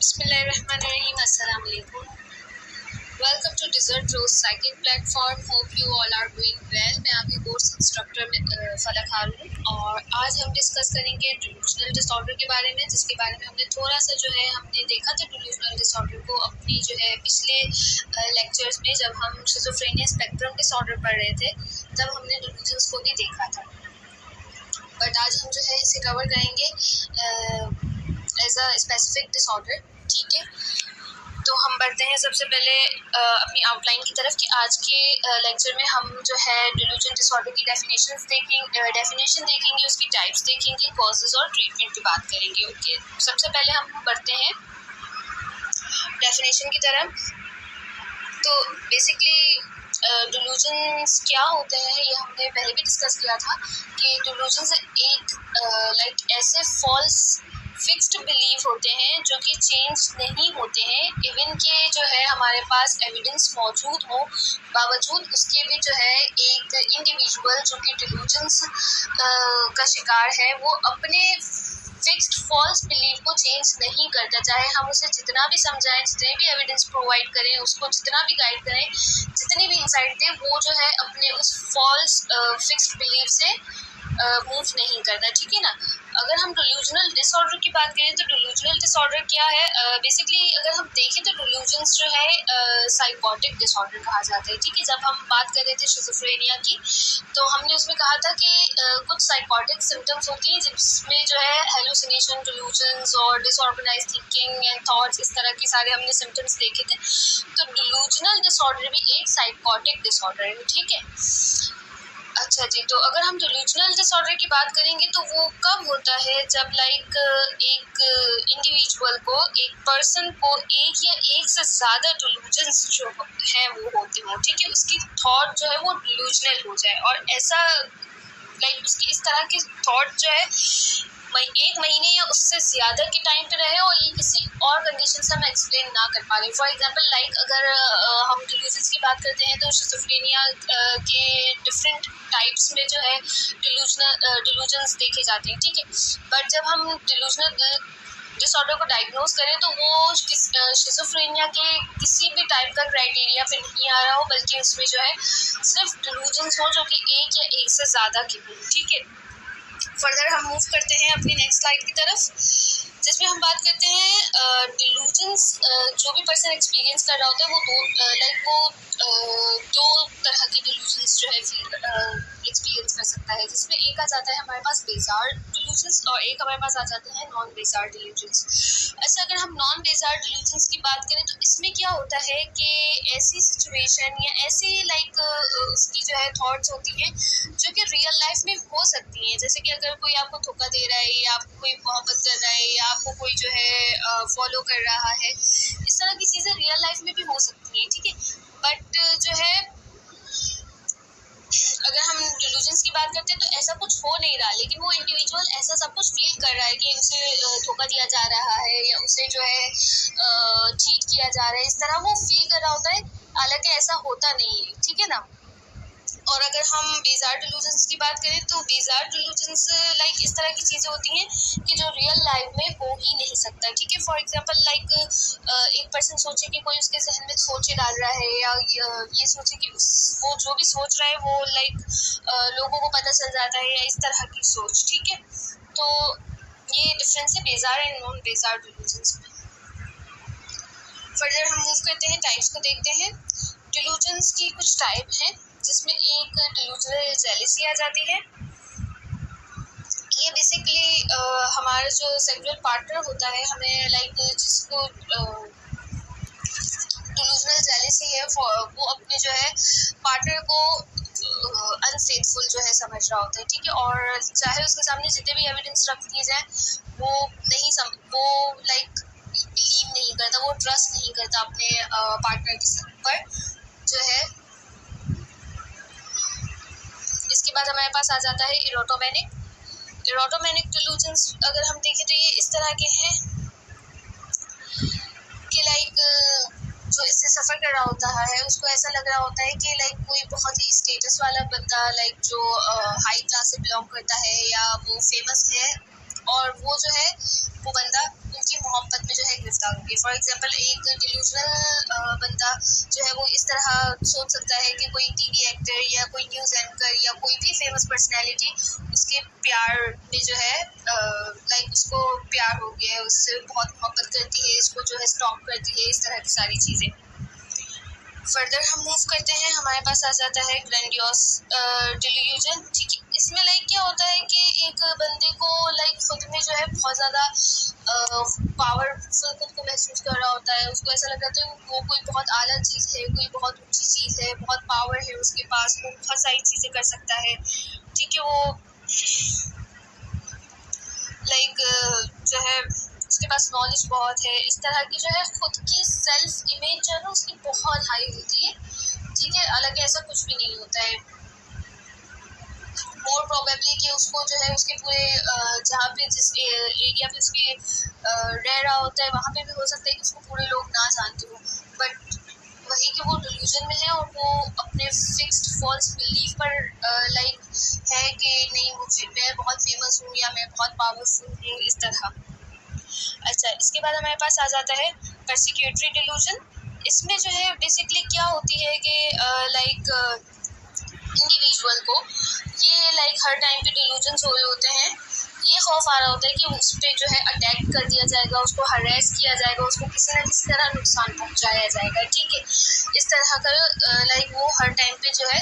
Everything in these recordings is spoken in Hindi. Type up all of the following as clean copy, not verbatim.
Bismillahirrahmanirrahim. Assalamu alaikum. Welcome to Desert Rose Cycling Platform. Hope you all are doing well. मैं आपकी कोर्स इंस्ट्रक्टर फलक हारून और आज हम डिस्कस करेंगे डिल्यूजनल डिसऑर्डर के बारे में, जिसके बारे में हमने थोड़ा सा हमने देखा था डिल्यूजनल डिसऑर्डर को अपनी पिछले लेक्चर्स में जब हम शिज़ोफ्रेनिया स्पेक्ट्रम डिसऑर्डर पढ़ रहे थे तब हमने डिल्यूजन्स को भी देखा था। बट आज हम इसे कवर करेंगे एज अ स्पेसिफिक डिसऑर्डर। ठीक है, तो हम बढ़ते हैं सबसे पहले अपनी आउटलाइन की तरफ कि आज के लेक्चर में हम डिल्यूजन डिसऑर्डर की डेफिनेशन देखेंगे, उसकी टाइप्स देखेंगे, कॉजेज और ट्रीटमेंट की बात करेंगे। ओके, सबसे पहले हम बढ़ते हैं डेफिनेशन की तरफ। तो बेसिकली डिल्यूजन्स क्या होते हैं ये हमने पहले भी डिस्कस किया था कि डिल्यूजन्स एक ऐसे फॉल्स फिक्स्ड बिलीफ होते हैं जो कि चेंज नहीं होते हैं, इवन के हमारे पास एविडेंस मौजूद हो, बावजूद उसके भी एक इंडिविजुअल जो कि डिल्यूजन्स का शिकार है वो अपने फिक्स्ड फॉल्स बिलीफ को चेंज नहीं करता। चाहे हम उसे जितना भी समझाएं, जितने भी एविडेंस प्रोवाइड करें, उसको जितना भी गाइड करें, जितनी भी इंसाइट दें, वो अपने उस फॉल्स फिक्स्ड बिलीफ से मूव नहीं करता। ठीक है ना। अगर हम डिल्यूजनल डिसऑर्डर की बात करें तो डिल्यूजनल डिसऑर्डर क्या है, बेसिकली अगर हम देखें तो डिल्यूजन्स साइकोटिक डिसऑर्डर कहा जाता है। ठीक है, जब हम बात कर रहे थे शिज़ोफ्रेनिया की तो हमने उसमें कहा था कि कुछ साइकोटिक सिम्टम्स होती हैं जिसमें हेलुसिनेशन, डिल्यूजन्स और डिसऑर्गेनाइज थिंकिंग एंड थॉट्स, इस तरह के सारे हमने सिम्टम्स देखे थे। तो डिल्यूजनल डिसऑर्डर भी एक साइकोटिक डिसऑर्डर है। ठीक है, अच्छा जी। तो अगर हम डिल्यूजनल डिसऑर्डर की बात करेंगे तो वो कब होता है जब एक इंडिविजुअल को, एक पर्सन को एक या एक से ज़्यादा डिल्यूजन्स जो हैं वो होते हों। ठीक है, उसकी थॉट वो डिल्यूजनल हो जाए और ऐसा उसकी इस तरह की थॉट एक महीने या उससे ज़्यादा के टाइम पे रहे और ये किसी और कंडीशन से हम एक्सप्लेन ना कर पा रहे। फॉर एग्जांपल अगर हम डिल्यूजन्स की बात करते हैं तो शिज़ोफ्रेनिया के डिफरेंट टाइप्स में डिल्यूजन्स देखे जाते हैं। ठीक है, बट जब हम डिल्यूजनल डिसऑर्डर को डायग्नोज करें तो वो शिज़ोफ्रेनिया के किसी भी टाइप का क्राइटेरिया पे नहीं आ रहा हो, बल्कि उसमें सिर्फ डिल्यूजन्स हो जो कि एक या एक से ज़्यादा के हों। ठीक है, फर्दर हम मूव करते हैं अपनी नेक्स्ट स्लाइड की तरफ, जिसमें हम बात करते हैं डिल्यूजन्स जो भी पर्सन एक्सपीरियंस कर रहा होता है वो दो तरह के डिल्यूजन्स एक्सपीरियंस कर सकता है, जिसमें एक आ जाता है हमारे पास बेजार डिल्यूजन्स और एक हमारे पास आ जाते हैं नॉन बेजार डिल्यूजन्स। अच्छा, अगर हम नॉन बेजार डिल्यूजन्स की बात करें तो इसमें क्या होता है कि ऐसी सिचुएशन या ऐसी उसकी थॉट्स होती हैं जो कि रियल लाइफ में हो सकती हैं। जैसे कि अगर कोई आपको धोखा दे रहा है या आपको कोई मोहब्बत कर रहा है या आपको कोई फॉलो कर रहा है, इस तरह की चीज़ें रियल लाइफ में भी हो सकती हैं। ठीक है, बट अगर हम डिल्यूजन्स की बात करते हैं तो ऐसा कुछ हो नहीं रहा, लेकिन वो इंडिविजुअल ऐसा सब कुछ फील कर रहा है कि उसे धोखा दिया जा रहा है या उसे चीट किया जा रहा है, इस तरह वो फील कर रहा होता है, हालांकि ऐसा होता नहीं है। ठीक है ना। और अगर हम बेजार डिल्यूजन्स की बात करें तो बेजार डिल्यूजन्स इस तरह की चीज़ें होती हैं कि जो रियल लाइफ में हो ही नहीं सकता। ठीक है, फॉर एग्जांपल एक पर्सन सोचे कि कोई उसके जहन में सोचे डाल रहा है या ये सोचे कि वो जो भी सोच रहा है वो लोगों को पता चल जाता है या इस तरह की सोच। ठीक है, तो ये डिफरेंस है बेजार एंड नॉन बेजार डिल्यूजन्स में। फर्दर हम मूव करते हैं, टाइप्स को देखते हैं। डिल्यूजन्स की कुछ टाइप हैं जिसमें एक डिल्यूजनल जेलेसी आ जाती है। ये बेसिकली हमारा जो सेक्सुअल पार्टनर होता है, हमें जिसको डिल्यूजनल जेलेसी है वो अपने पार्टनर को अनफेथफुल समझ रहा होता है। ठीक है, और चाहे उसके सामने जितने भी एविडेंस रख दिए जाए वो बिलीव नहीं करता, वो ट्रस्ट नहीं करता अपने पार्टनर के पर इसके बाद हमारे पास आ जाता है इरोटोमेनिक डिल्यूजन्स। अगर हम देखें तो ये इस तरह के हैं कि जो इससे सफ़र कर रहा होता है उसको ऐसा लग रहा होता है कि कोई बहुत ही स्टेटस वाला बंदा जो हाई क्लास से बिलोंग करता है या वो फेमस है और वो बंदा उनकी मोहब्बत में गिरफ्तार सकता होगी। फॉर एग्जांपल एक डिल्यूजनल बंदा जो है वो इस तरह सोच सकता है कि कोई टीवी एक्टर या कोई न्यूज़ एंकर या कोई भी फेमस पर्सनैलिटी उसके प्यार में जो है लाइक उसको प्यार हो गया है, उससे बहुत मोहब्बत करती है, इसको जो है स्टॉक करती है, इस तरह की सारी चीज़ें। फर्दर हम मूव करते हैं, हमारे पास आ जाता है ग्रैंडियोस डिल्यूजन। ठीक है, इसमें लाइक क्या होता है कि एक बंदे को लाइक खुद में जो है बहुत ज़्यादा पावरफुल खुद को महसूस कर रहा होता है, उसको ऐसा लग रहा है वो कोई बहुत आला चीज़ है, कोई बहुत ऊंची चीज़ है, बहुत पावर है उसके पास, वो बहुत सारी चीज़ें कर सकता है। ठीक है, वो लाइक जो है उसके पास नॉलेज बहुत है, इस तरह की जो है खुद की सेल्फ इमेज जो है ना उसकी बहुत हाई होती है। ठीक है, हालांकि ऐसा कुछ भी नहीं होता है। मोर प्रोबेबली कि उसको जो है उसके पूरे जहाँ पे जिस एरिया पे उसके रह रहा होता है वहाँ पे भी हो सकता है कि उसको पूरे लोग ना जानते हो, बट वही कि वो डिल्यूजन में है और वो अपने फिक्स्ड फॉल्स बिलीफ पर लाइक है कि नहीं मैं बहुत फेमस हूँ या मैं बहुत पावरफुल हूँ, इस तरह। अच्छा, इसके बाद हमारे पास आ जाता है परसिक्यूटरी डिल्यूजन। इसमें जो है बेसिकली क्या होती है कि लाइक इंडिविजुअल को ये लाइक हर टाइम पे डिल्यूजन्स हो रहे होते हैं, ये खौफ आ रहा होता है कि उस पर जो है अटैक कर दिया जाएगा, उसको हरेस किया जाएगा, उसको किसी न किसी तरह नुकसान पहुंचाया जाएगा। ठीक है, इस तरह का लाइक वो हर टाइम पे जो है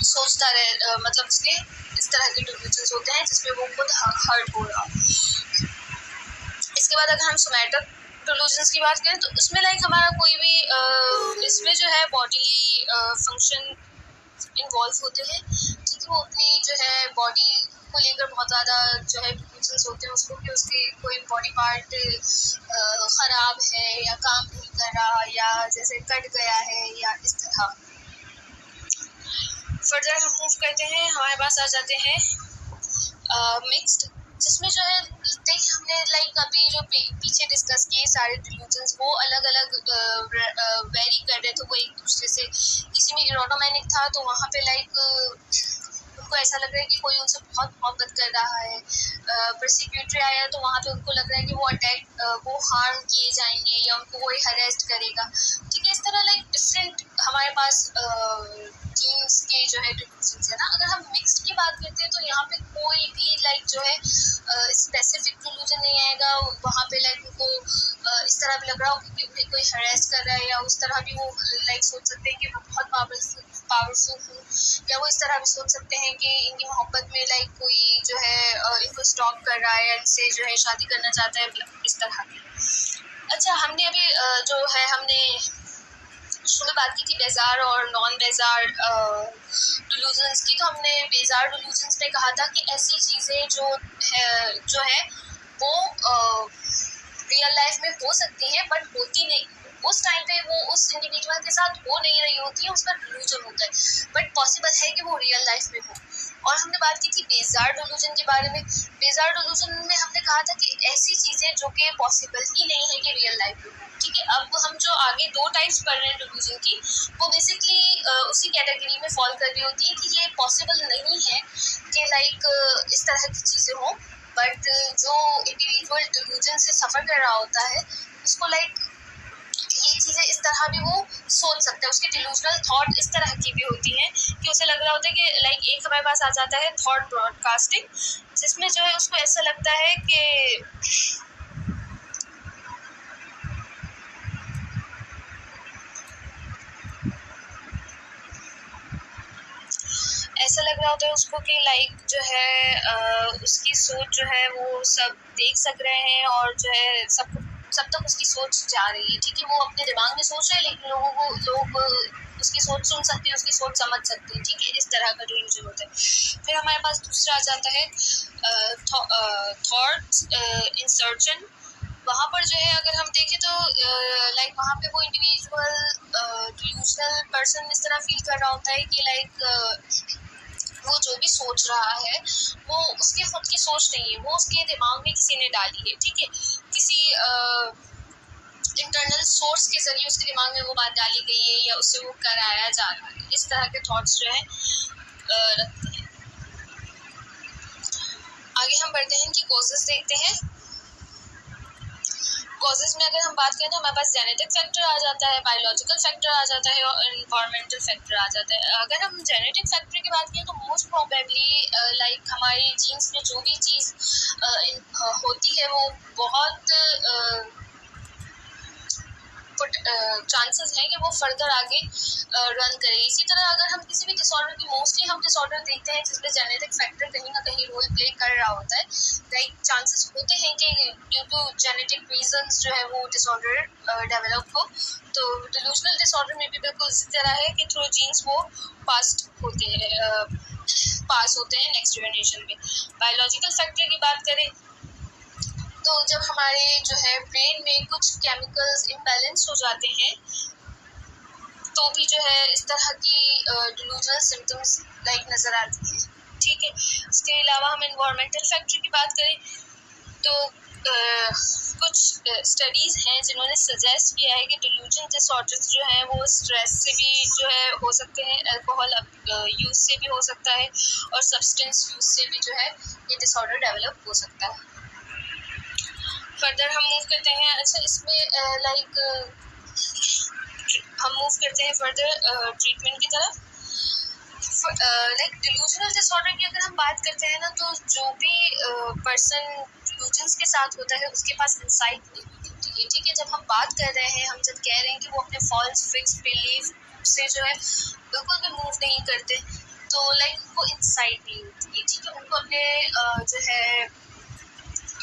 सोचता रहे, मतलब उसके इस तरह के डिल्यूजन्स होते हैं जिसमें वो खुद हर्ट हो रहा। इसके बाद अगर हम सोमैटिक डिल्यूजन्स की बात करें तो उसमें लाइक हमारा कोई भी इसमें जो है बॉडीली फंक्शन इन्वॉल्व होते हैं। ठीक है, वो अपनी जो है बॉडी को लेकर बहुत ज़्यादा जो है डिल्यूजन्स होते हैं उसको कि उसके कोई बॉडी पार्ट ख़राब है या काम नहीं कर रहा या जैसे कट गया है या इस तरह। फर्दर हम मूव करते हैं, हमारे पास आ जाते हैं मिक्स्ड, जिसमें जो है देखिए हमने लाइक अभी जो पीछे डिस्कस किए सारे डिल्यूजन्स वो अलग अलग वेरी कर रहे थे वो एक दूसरे से। किसी में इरोटोमैनिक था तो वहाँ पे लाइक उनको ऐसा लग रहा है कि कोई उनसे बहुत मोहब्बत कर रहा है। परसिक्यूटरी आया तो वहाँ पे उनको लग रहा है कि वो अटैक वो हार्म किए जाएंगे या उनको कोई हरेस्ट करेगा। ठीक है, इस तरह लाइक डिफरेंट हमारे पास थीम्स के जो है डिल्यूजन्स है ना। अगर हम मिक्स्ड की बात करते हैं तो यहाँ पे कोई भी लाइक जो है स्पेसिफिक डिल्यूजन नहीं आएगा, वहाँ पे लाइक उनको इस तरह भी लग रहा हो कि उन्हें कोई हरेस कर रहा है या उस तरह भी वो लाइक सोच सकते हैं कि वो बहुत पावरफुल हूँ, या वो इस तरह भी सोच सकते हैं कि इनकी मोहब्बत में लाइक कोई जो है इनको स्टॉक कर रहा है, इनसे जो है शादी करना चाहता है, इस तरह की। अच्छा, हमने अभी जो है हमने शुरू में बात की थी बेजार और नॉन बेजार डिल्यूजन्स की, तो हमने बेजार डिल्यूजन्स में कहा था कि ऐसी चीज़ें जो है वो रियल लाइफ में हो सकती हैं बट होती नहीं, उस टाइम पे वो उस इंडिविजुअल के साथ हो नहीं रही होती है, उसका डिल्यूजन होता है, बट पॉसिबल है कि वो रियल लाइफ में हो। और हमने बात की थी बेजार डिल्यूजन के बारे में। बेजार डिल्यूजन में हमने कहा था कि ऐसी चीज़ें जो कि पॉसिबल ही नहीं है कि रियल लाइफ में हो। ठीक है, अब हम जो आगे दो टाइप्स पढ़ रहे हैं डिल्यूजन की, वो बेसिकली उसी कैटेगरी में फॉल कर रही होती है कि ये पॉसिबल नहीं है कि लाइक इस तरह की चीज़ें हों, बट जो इंडिविजुअल डिल्यूजन से सफ़र कर रहा होता है उसको लाइक ये चीज़ें इस तरह भी वो सोच सकता है, उसकी डिल्यूजनल थॉट इस तरह की भी होती हैं कि उसे लग रहा होता है कि लाइक एक हमारे पास आ जाता है थॉट ब्रॉडकास्टिंग, जिसमें जो है उसको ऐसा लगता है कि ऐसा लग रहा होता है उसको कि लाइक जो है उसकी सोच जो है वो सब देख सक रहे हैं और जो है सब तक उसकी सोच जा रही है। ठीक है, वो अपने दिमाग में सोच रहे हैं लेकिन लोग उसकी सोच सुन सकते हैं, उसकी सोच समझ सकते हैं। ठीक है, इस तरह का डिल्यूजन होता है। फिर हमारे पास दूसरा आ जाता है थॉट इंसर्शन। वहाँ पर जो है अगर हम देखें तो लाइक वहाँ पे वो इंडिविजुअल डिल्यूजनल पर्सन इस तरह फील कर रहा होता है कि लाइक वो जो भी सोच रहा है वो उसकी खुद की सोच नहीं है, वो उसके दिमाग में किसी ने डाली है। ठीक है, किसी इंटरनल सोर्स के जरिए उसके दिमाग में वो बात डाली गई है या उससे वो कराया जा रहा है। इस तरह के थॉट्स जो है रखते हैं। आगे हम बढ़ते हैं कि कॉजेस देखते हैं। कॉजेज में अगर हम बात करें तो हमारे पास जेनेटिक फैक्टर आ जाता है, बायोलॉजिकल फैक्टर आ जाता है और इन्वायरमेंटल फैक्टर आ जाता है। अगर हम जेनेटिक फैक्टर की बात करें तो मोस्ट प्रोबेबली लाइक हमारी जीन्स में जो भी चीज़ होती है वो बहुत चांसेस हैं कि वो फर्दर आगे रन करे। इसी तरह अगर हम किसी भी डिसऑर्डर की, मोस्टली हम डिसऑर्डर देखते हैं जिसमें जेनेटिक फैक्टर कहीं ना कहीं रोल प्ले कर रहा होता है, लाइक चांसेस होते हैं कि ड्यू टू जेनेटिक रीजंस जो है वो डिसऑर्डर डेवलप हो। तो डिलूजनल डिसऑर्डर में भी बिल्कुल इसी तरह है कि थ्रू जीन्स वो पास होते हैं नेक्स्ट जनरेशन में। बायोलॉजिकल फैक्टर की बात करें तो जब हमारे जो है ब्रेन में कुछ केमिकल्स इम्बैलेंस हो जाते हैं तो भी जो है इस तरह की डिलूजनल सिम्टम्स लाइक नज़र आती है। ठीक है, इसके अलावा हम इन्वायरमेंटल फैक्टर की बात करें तो कुछ स्टडीज़ हैं जिन्होंने सजेस्ट किया है कि डिलूजन डिसऑर्डर्स जो हैं वो स्ट्रेस से भी जो है हो सकते हैं, अल्कोहल यूज़ से भी हो सकता है और सब्सटेंस यूज़ से भी जो है ये डिसऑर्डर डेवलप हो सकता है। फर्दर हम मूव करते हैं, अच्छा इसमें लाइक हम मूव करते हैं फर्दर ट्रीटमेंट की तरफ। लाइक डिलूजनल डिसऑर्डर की अगर हम बात करते हैं ना तो जो भी पर्सन डिलूजन्स के साथ होता है उसके पास इंसाइट नहीं होती है। ठीक है, जब हम बात कर रहे हैं, हम जब कह रहे हैं कि वो अपने फॉल्स फिक्स बिलीफ से जो है बिल्कुल भी मूव नहीं करते तो लाइक उनको इंसाइट नहीं होती है। ठीक है, उनको अपने जो है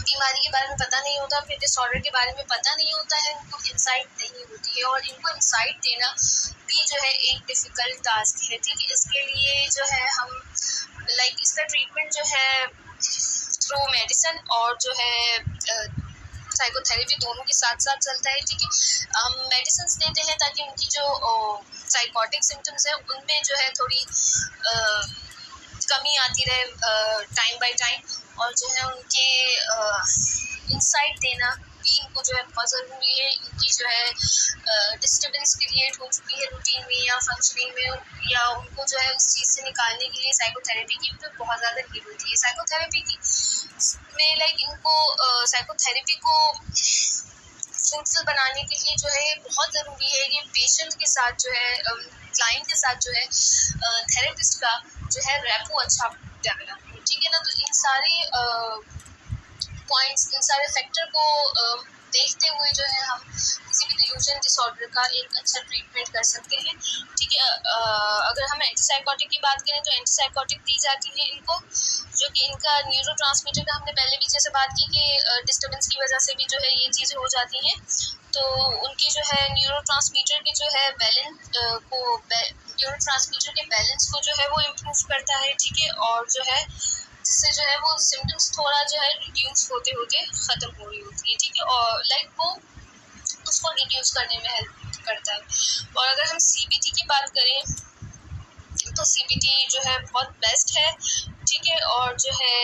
बीमारी के बारे में पता नहीं होता, फिर डिसऑर्डर के बारे में पता नहीं होता है, इनको इंसाइट नहीं होती है और इनको इंसाइट देना भी जो है एक डिफ़िकल्ट टास्क है। ठीक है, इसके लिए जो है हम लाइक इसका ट्रीटमेंट जो है थ्रू मेडिसिन और जो है साइकोथेरेपी दोनों के साथ साथ चलता है। ठीक है, हम मेडिसिन देते हैं ताकि उनकी जो साइकोटिक सिम्टम्स है उनमें जो है थोड़ी कमी आती रहे टाइम बाय टाइम और जो है उनके इंसाइट देना भी इनको जो है बहुत ज़रूरी है। इनकी जो है डिस्टर्बेंस क्रिएट हो चुकी है रूटीन में या फंक्शनिंग में या उनको जो है उस चीज़ से निकालने के लिए साइकोथेरेपी की तो बहुत ज़्यादा नीड होती है। साइकोथेरेपी की में लाइक इनको साइकोथेरेपी को फ्रूटफुल बनाने के लिए जो है बहुत ज़रूरी है कि पेशेंट के साथ जो है क्लाइंट के साथ जो है थेरेपिस्ट का जो है रैपो अच्छा डेवलप हो। ठीक है ना, तो इन सारे पॉइंट्स, इन सारे फैक्टर को देखते हुए जो है हम किसी भी डिलूजन डिसऑर्डर का एक अच्छा ट्रीटमेंट कर सकते हैं। ठीक है, अगर हम एंटीसाइकोटिक की बात करें तो एंटीसाइकोटिक दी जाती है इनको, जो कि इनका न्यूरोट्रांसमीटर का हमने पहले भी जैसे बात की कि डिस्टर्बेंस की वजह से भी जो है ये चीज़ें हो जाती हैं। तो उनकी जो है न्यूरोट्रांसमीटर की जो है न्यूरोट्रांसमीटर के बैलेंस को जो है वो इम्प्रूव करता है। ठीक है, और जो है जिससे जो है वो सिम्टम्स थोड़ा जो है रिड्यूस होते होते ख़त्म हो रही होती है। ठीक है, और लाइक वो उसको रिड्यूस करने में हेल्प करता है। और अगर हम CBT की बात करें तो CBT जो है बहुत बेस्ट है। ठीक है, और जो है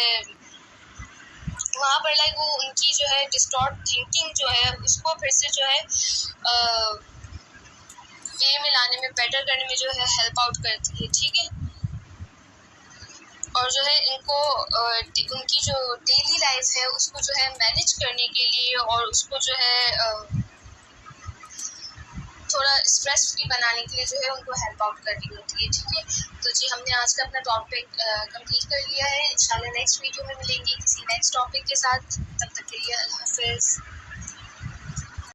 वहाँ पर लाइक वो उनकी जो है डिस्टॉर्ट थिंकिंग जो है उसको फिर से जो है वे में लाने में, बेटर करने में जो है हेल्प आउट करती है। ठीक है, और जो है इनको उनकी जो डेली लाइफ है उसको जो है मैनेज करने के लिए और उसको जो है थोड़ा स्ट्रेस फ्री बनाने के लिए जो है उनको हेल्प आउट करनी होती है। ठीक है, तो जी हमने आज का अपना टॉपिक कंप्लीट कर लिया है। इंशाल्लाह नेक्स्ट वीडियो में मिलेंगे किसी नेक्स्ट टॉपिक के साथ, तब तक के लिए अल्लाह हाफिज़।